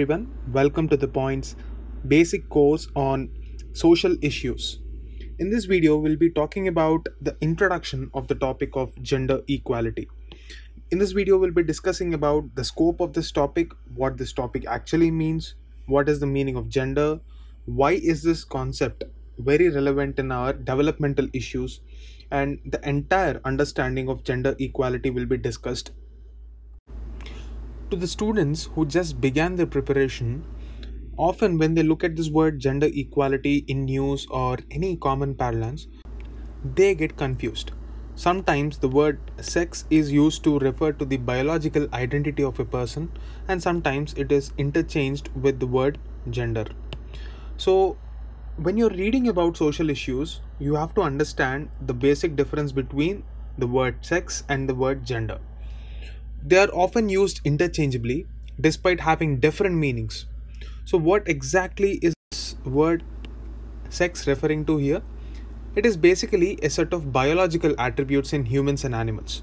everyone, welcome to the Point's basic course on social issues. In this video, we'll be talking about the introduction of the topic of gender equality. In this video, we'll be discussing about the scope of this topic, what this topic actually means, what is the meaning of gender, why is this concept very relevant in our developmental issues, and the entire understanding of gender equality will be discussed. To the students who just began their preparation, often when they look at this word gender equality in news or any common parlance, they get confused. Sometimes the word sex is used to refer to the biological identity of a person, and sometimes it is interchanged with the word gender. So, when you're reading about social issues, you have to understand the basic difference between the word sex and the word gender. They are often used interchangeably despite having different meanings. So what exactly is this word sex referring to here? It is basically a set of biological attributes in humans and animals.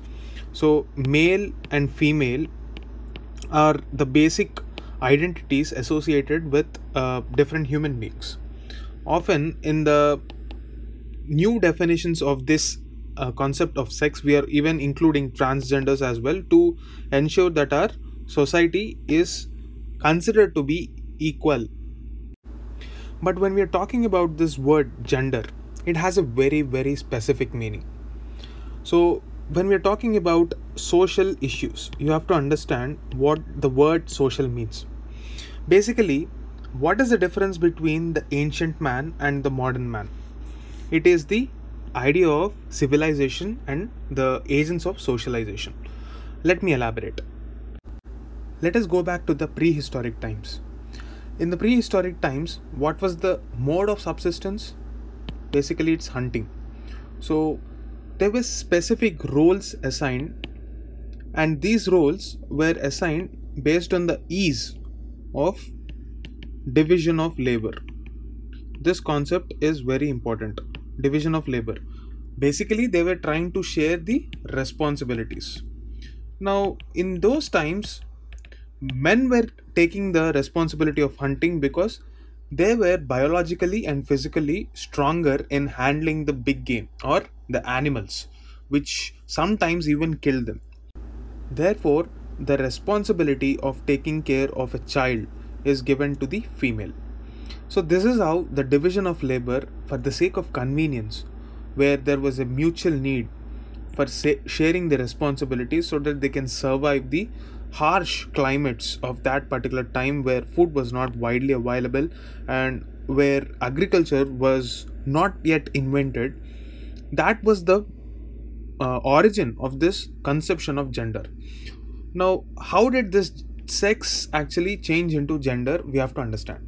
So male and female are the basic identities associated with different human beings. Often in the new definitions of this concept of sex, we are even including transgenders as well to ensure that our society is considered to be equal. But when we are talking about this word gender, it has a very specific meaning. So when we are talking about social issues, you have to understand what the word social means. Basically, what is the difference between the ancient man and the modern man? It is the idea of civilization and the agents of socialization. Let me elaborate. Let us go back to the prehistoric times. In the prehistoric times, what was the mode of subsistence? Basically, it's hunting. So there were specific roles assigned, and these roles were assigned based on the ease of division of labor. This concept is very important. Division of labor. Basically, they were trying to share the responsibilities. Now, in those times, men were taking the responsibility of hunting because they were biologically and physically stronger in handling the big game or the animals, which sometimes even killed them. Therefore, the responsibility of taking care of a child is given to the female. So this is how the division of labor, for the sake of convenience, where there was a mutual need for sharing the responsibilities so that they can survive the harsh climates of that particular time where food was not widely available and where agriculture was not yet invented. That was the origin of this conception of gender. Now, how did this sex actually change into gender? We have to understand.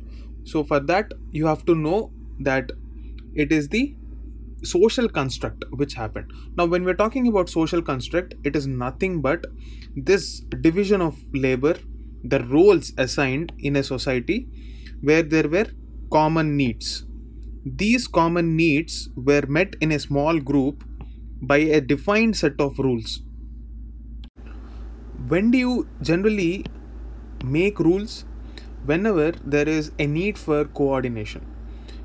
So for that, you have to know that it is the social construct which happened. Now, when we're talking about social construct, it is nothing but this division of labor, the roles assigned in a society where there were common needs. These common needs were met in a small group by a defined set of rules. When do you generally make rules? Whenever there is a need for coordination.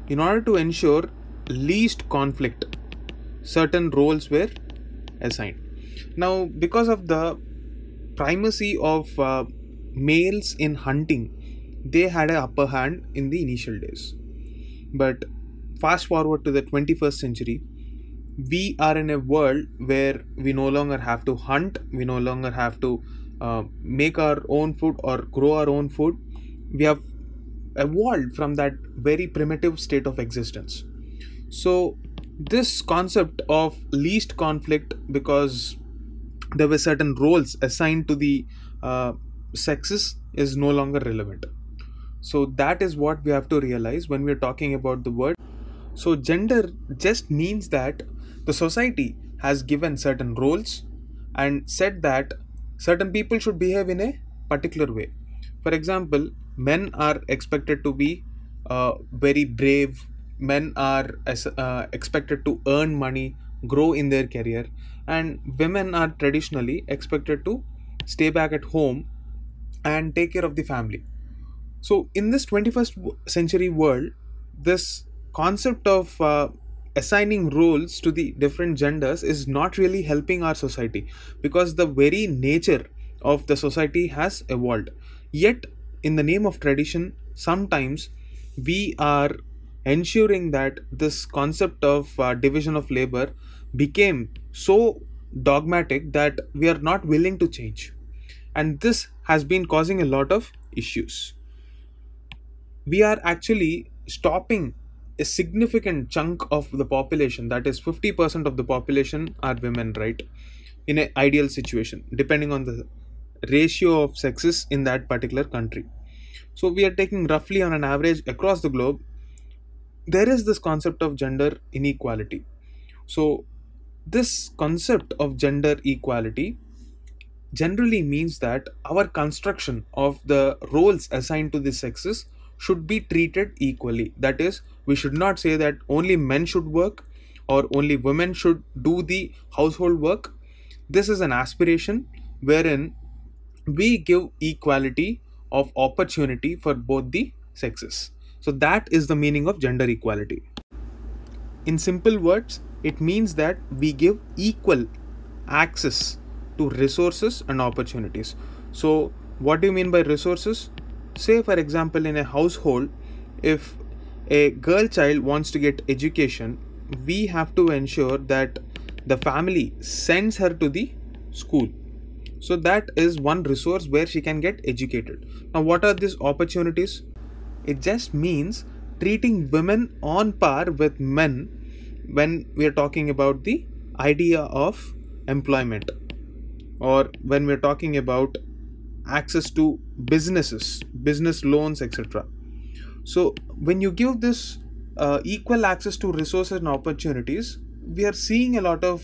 In order to ensure least conflict, certain roles were assigned. Now, because of the primacy of males in hunting, they had an upper hand in the initial days. But fast forward to the 21st century, we are in a world where we no longer have to hunt, we no longer have to make our own food or grow our own food. We have evolved from that very primitive state of existence. So this concept of least conflict, because there were certain roles assigned to the sexes, is no longer relevant. So that is what we have to realize when we're talking about the word. So gender just means that the society has given certain roles and said that certain people should behave in a particular way. For example, men are expected to be very brave. Men are expected to earn money, grow in their career, and women are traditionally expected to stay back at home and take care of the family. So in this 21st century world, this concept of assigning roles to the different genders is not really helping our society, because the very nature of the society has evolved. Yet in the name of tradition, sometimes we are ensuring that this concept of division of labor became so dogmatic that we are not willing to change, and this has been causing a lot of issues. We are actually stopping a significant chunk of the population, that is 50% of the population are women, right? In an ideal situation, depending on the ratio of sexes in that particular country. So we are taking roughly on an average across the globe, there is this concept of gender inequality. So this concept of gender equality generally means that our construction of the roles assigned to the sexes should be treated equally. That is, we should not say that only men should work or only women should do the household work. This is an aspiration wherein we give equality of opportunity for both the sexes. So that is the meaning of gender equality. In simple words, it means that we give equal access to resources and opportunities. So, what do you mean by resources? Say, for example, in a household, if a girl child wants to get education, we have to ensure that the family sends her to the school. So, that is one resource where she can get educated. Now, what are these opportunities? It just means treating women on par with men when we are talking about the idea of employment, or when we're talking about access to businesses, business loans, etc. So when you give this equal access to resources and opportunities, we are seeing a lot of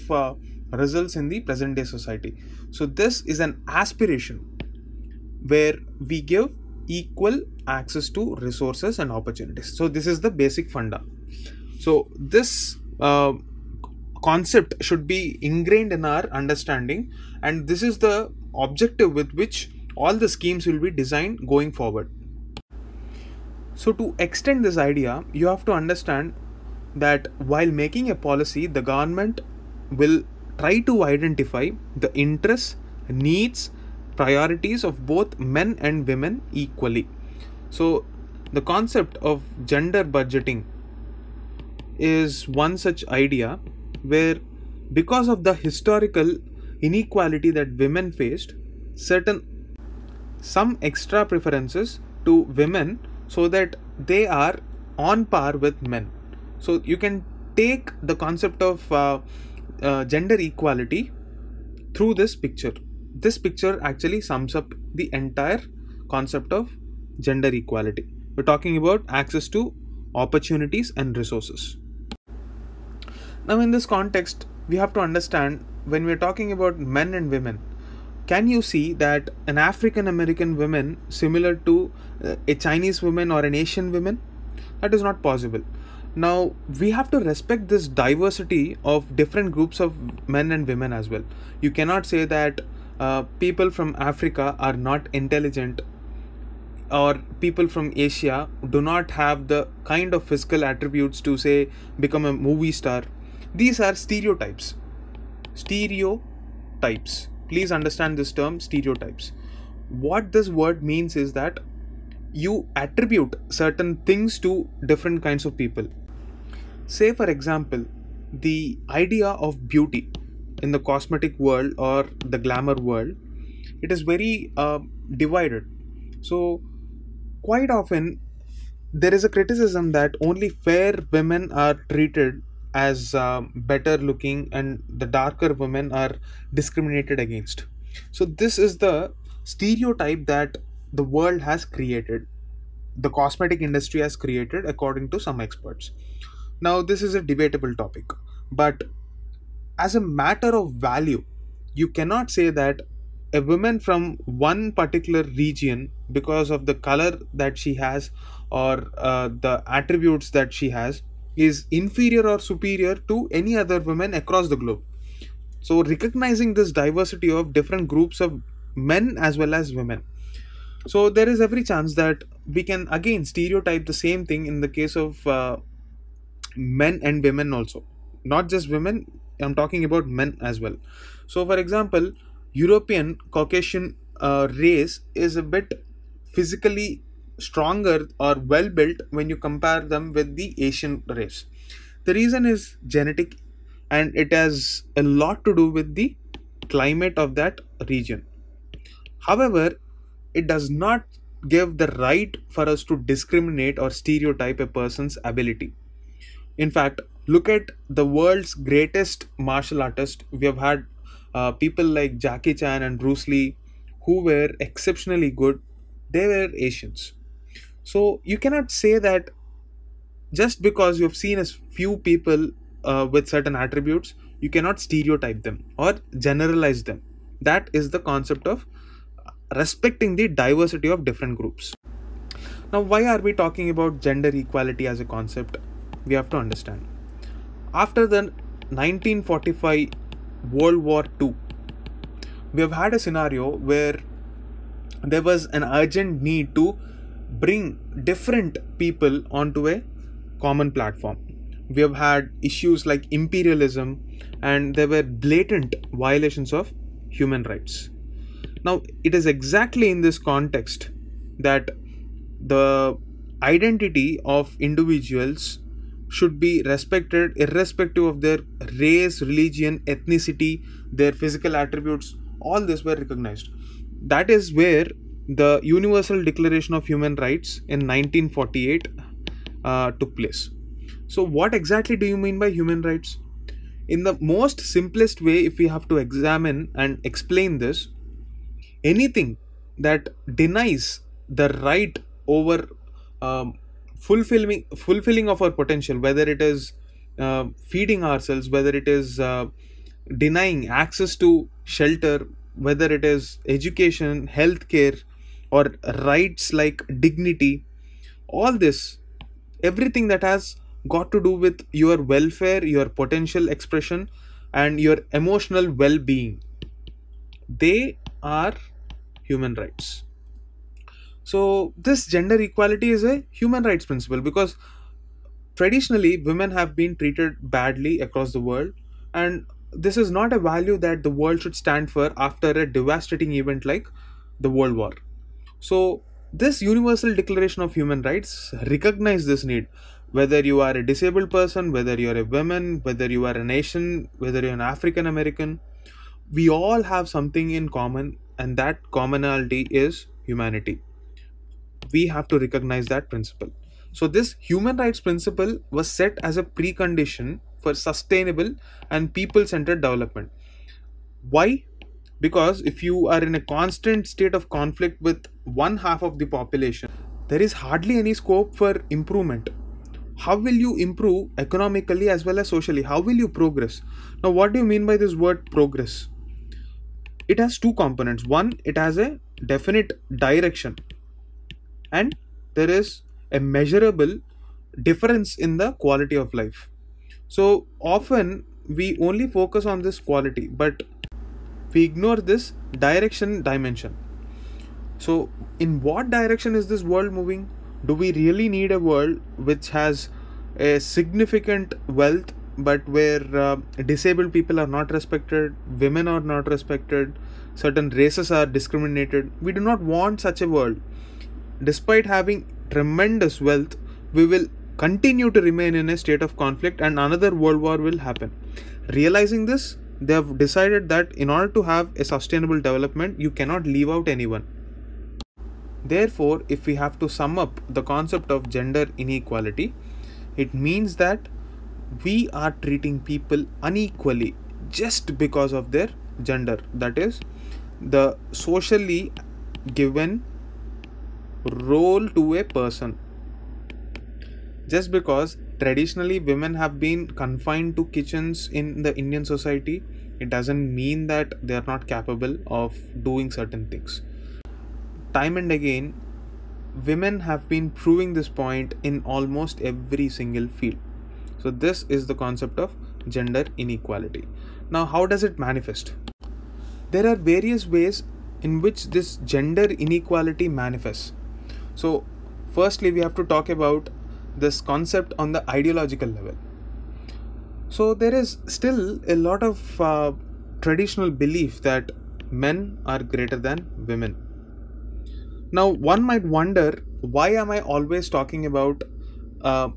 results in the present day society. So this is an aspiration where we give equal access to resources and opportunities. So this is the basic funda. So this concept should be ingrained in our understanding, and this is the objective with which all the schemes will be designed going forward. So to extend this idea, you have to understand that while making a policy, the government will try to identify the interests, needs, priorities of both men and women equally. So the concept of gender budgeting is one such idea where, because of the historical inequality that women faced, some extra preferences to women so that they are on par with men. So you can take the concept of gender equality through this picture. This picture actually sums up the entire concept of gender equality. We're talking about access to opportunities and resources. Now, in this context, we have to understand, when we're talking about men and women, can you see that an African American woman similar to a Chinese woman or an Asian woman? That is not possible. Now, we have to respect this diversity of different groups of men and women as well. You cannot say that people from Africa are not intelligent, or people from Asia do not have the kind of physical attributes to, say, become a movie star. These are stereotypes. Stereotypes. Please understand this term, stereotypes. What this word means is that you attribute certain things to different kinds of people. Say, for example, the idea of beauty in the cosmetic world or the glamour world, it is very divided. So quite often there is a criticism that only fair women are treated as better looking and the darker women are discriminated against. So this is the stereotype that the world has created, the cosmetic industry has created, according to some experts. Now this is a debatable topic, but as a matter of value, you cannot say that a woman from one particular region, because of the color that she has or the attributes that she has, is inferior or superior to any other woman across the globe. So recognizing this diversity of different groups of men as well as women, So there is every chance that we can again stereotype the same thing in the case of men and women also. Not just women, I'm talking about men as well. So for example, European Caucasian race is a bit physically stronger or well built when you compare them with the Asian race. The reason is genetic, and it has a lot to do with the climate of that region. However, it does not give the right for us to discriminate or stereotype a person's ability. In fact, look at the world's greatest martial artist. We have had people like Jackie Chan and Bruce Lee who were exceptionally good. They were Asians. So you cannot say that just because you've seen a few people with certain attributes, you cannot stereotype them or generalize them. That is the concept of respecting the diversity of different groups. Now, why are we talking about gender equality as a concept? We have to understand. After the 1945 World War II, we have had a scenario where there was an urgent need to bring different people onto a common platform. We have had issues like imperialism, and there were blatant violations of human rights. Now, it is exactly in this context that the identity of individuals should be respected irrespective of their race, religion, ethnicity, their physical attributes. All this were recognized. That is where the Universal Declaration of Human Rights in 1948 took place. So, what exactly do you mean by human rights? In the most simplest way, if we have to examine and explain this, anything that denies the right over fulfilling of our potential, whether it is feeding ourselves, whether it is denying access to shelter, whether it is education, healthcare, or rights like dignity, all this, everything that has got to do with your welfare, your potential expression, and your emotional well-being, they are human rights. So this gender equality is a human rights principle because traditionally women have been treated badly across the world, and this is not a value that the world should stand for after a devastating event like the World War. So this Universal Declaration of Human Rights recognize this need. Whether you are a disabled person, whether you are a woman, whether you are an Asian, whether you're an African American, we all have something in common, and that commonality is humanity. We have to recognize that principle. So this human rights principle was set as a precondition for sustainable and people-centered development. Why? Because if you are in a constant state of conflict with one half of the population, there is hardly any scope for improvement. How will you improve economically as well as socially? How will you progress? Now, what do you mean by this word progress? It has two components. One, it has a definite direction, and there is a measurable difference in the quality of life. So often we only focus on this quality, but we ignore this direction dimension. So in what direction is this world moving? Do we really need a world which has a significant wealth, but where disabled people are not respected, women are not respected, certain races are discriminated? We do not want such a world. Despite having tremendous wealth, we will continue to remain in a state of conflict, and another world war will happen. Realizing this, they have decided that in order to have a sustainable development, you cannot leave out anyone. Therefore, if we have to sum up the concept of gender inequality, it means that we are treating people unequally just because of their gender. That is, the socially given role to a person. Just because traditionally women have been confined to kitchens in the Indian society, it doesn't mean that they are not capable of doing certain things. Time and again, women have been proving this point in almost every single field. So this is the concept of gender inequality. Now, how does it manifest? There are various ways in which this gender inequality manifests. So, firstly, we have to talk about this concept on the ideological level. So, there is still a lot of traditional belief that men are greater than women. Now, one might wonder, why am I always talking about uh,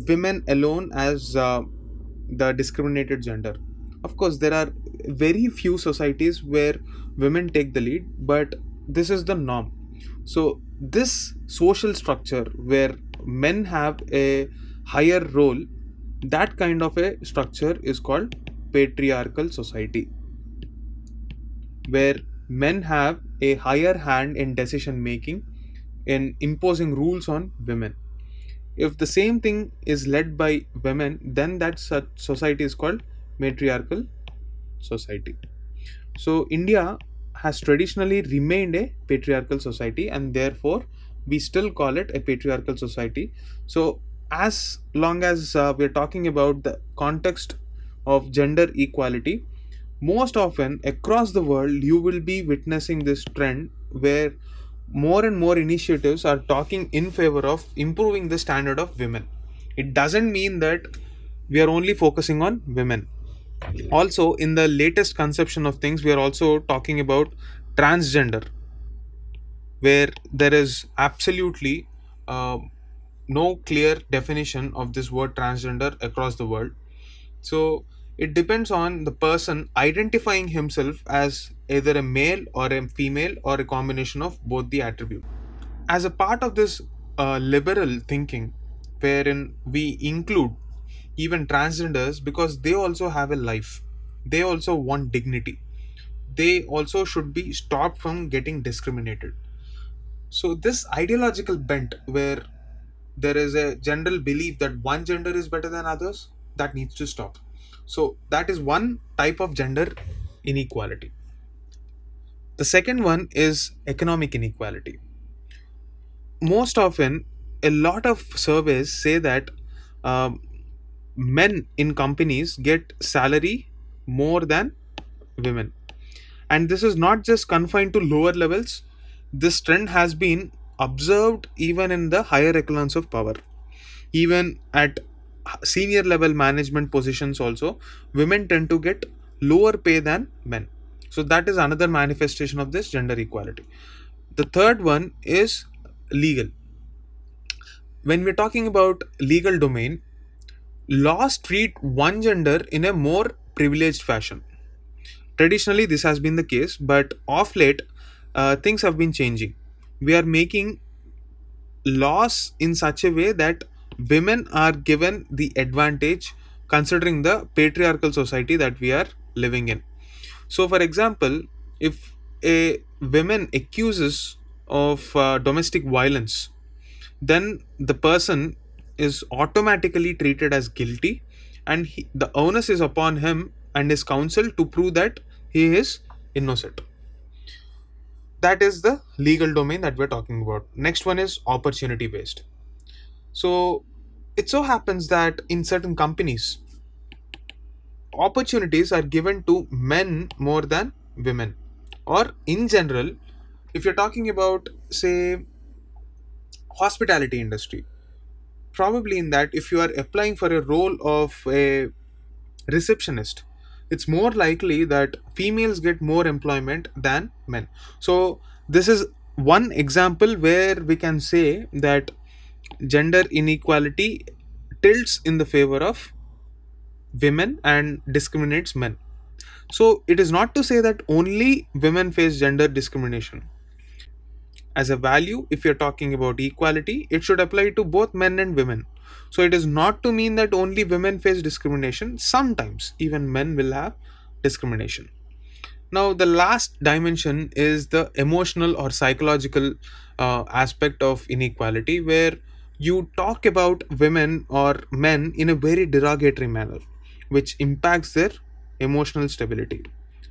women alone as the discriminated gender? Of course, there are very few societies where women take the lead, but this is the norm. So, this social structure where men have a higher role, that kind of a structure is called patriarchal society, where men have a higher hand in decision making, in imposing rules on women. If the same thing is led by women, then that such society is called matriarchal society. So India has traditionally remained a patriarchal society, and therefore we still call it a patriarchal society. So as long as we're talking about the context of gender equality, most often across the world you will be witnessing this trend where more and more initiatives are talking in favor of improving the standard of women. It doesn't mean that we are only focusing on women. Also, in the latest conception of things, we are also talking about transgender, where there is absolutely uh, no clear definition of this word transgender across the world. So it depends on the person identifying himself as either a male or a female or a combination of both the attributes. As a part of this liberal thinking, wherein we include even transgenders because they also have a life, they also want dignity, they also should be stopped from getting discriminated. So this ideological bent where there is a general belief that one gender is better than others, that needs to stop. So that is one type of gender inequality. The second one is economic inequality. Most often, a lot of surveys say that um, men in companies get salary more than women, and this is not just confined to lower levels. This trend has been observed even in the higher echelons of power. Even at senior level management positions also, women tend to get lower pay than men. So that is another manifestation of this gender equality. The third one is legal. When we're talking about legal domain, laws treat one gender in a more privileged fashion. Traditionally, this has been the case, but of late, things have been changing. We are making laws in such a way that women are given the advantage considering the patriarchal society that we are living in. So, for example, if a woman accuses of domestic violence, then the person is automatically treated as guilty, and the onus is upon him and his counsel to prove that he is innocent. That is the legal domain that we're talking about. Next one is opportunity based. So it so happens that in certain companies, opportunities are given to men more than women. Or in general, if you're talking about, say, hospitality industry, probably in that if you are applying for a role of a receptionist, it's more likely that females get more employment than men. So this is one example where we can say that gender inequality tilts in the favor of women and discriminates men. So it is not to say that only women face gender discrimination. As a value, if you're talking about equality, it should apply to both men and women. So it is not to mean that only women face discrimination. Sometimes even men will have discrimination. Now the last dimension is the emotional or psychological aspect of inequality, where you talk about women or men in a very derogatory manner, which impacts their emotional stability,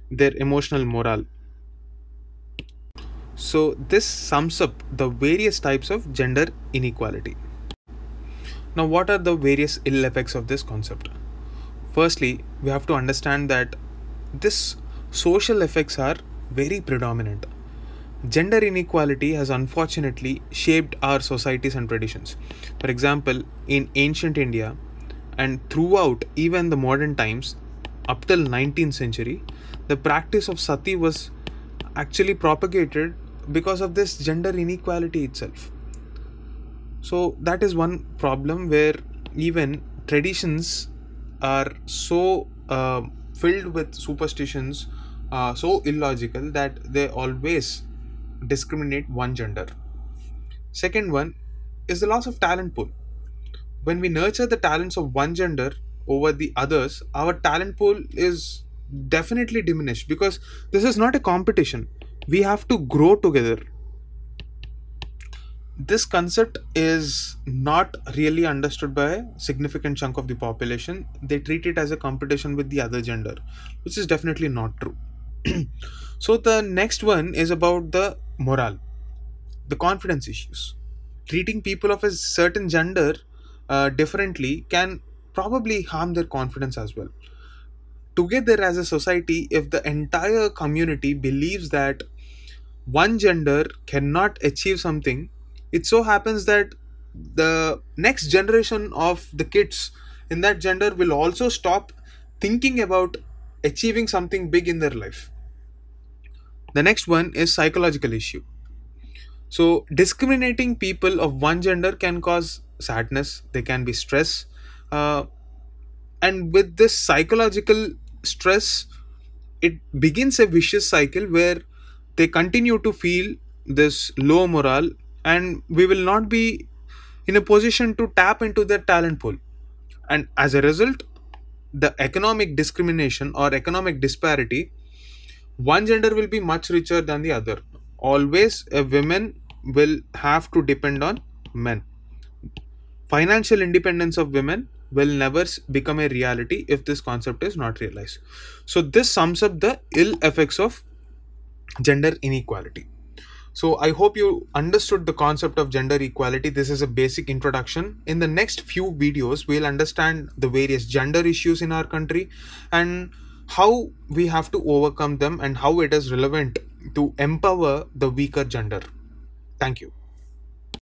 their emotional morale. So this sums up the various types of gender inequality. Now, what are the various ill effects of this concept? Firstly, we have to understand that this social effects are very predominant. Gender inequality has unfortunately shaped our societies and traditions. For example, in ancient India and throughout even the modern times, up till 19th century, the practice of sati was actually propagated because of this gender inequality itself. So that is one problem where even traditions are so filled with superstitions, so illogical that they always discriminate one gender. Second one is the loss of talent pool. When we nurture the talents of one gender over the others, our talent pool is definitely diminished because this is not a competition. We have to grow together. This concept is not really understood by a significant chunk of the population. They treat it as a competition with the other gender, which is definitely not true. So the next one is about the morale, the confidence issues. Treating people of a certain gender differently can probably harm their confidence as well. Together as a society, if the entire community believes that one gender cannot achieve something, it so happens that the next generation of the kids in that gender will also stop thinking about achieving something big in their life. The next one is psychological issue. So discriminating people of one gender can cause sadness, they can be stress, uh, and with this psychological stress, it begins a vicious cycle where they continue to feel this low morale, and we will not be in a position to tap into their talent pool. And as a result, the economic discrimination or economic disparity, one gender will be much richer than the other. Always a women will have to depend on men. Financial independence of women will never become a reality if this concept is not realized. So this sums up the ill effects of gender inequality. So I hope you understood the concept of gender equality. This is a basic introduction. In the next few videos, we'll understand the various gender issues in our country and how we have to overcome them and how it is relevant to empower the weaker gender. Thank you.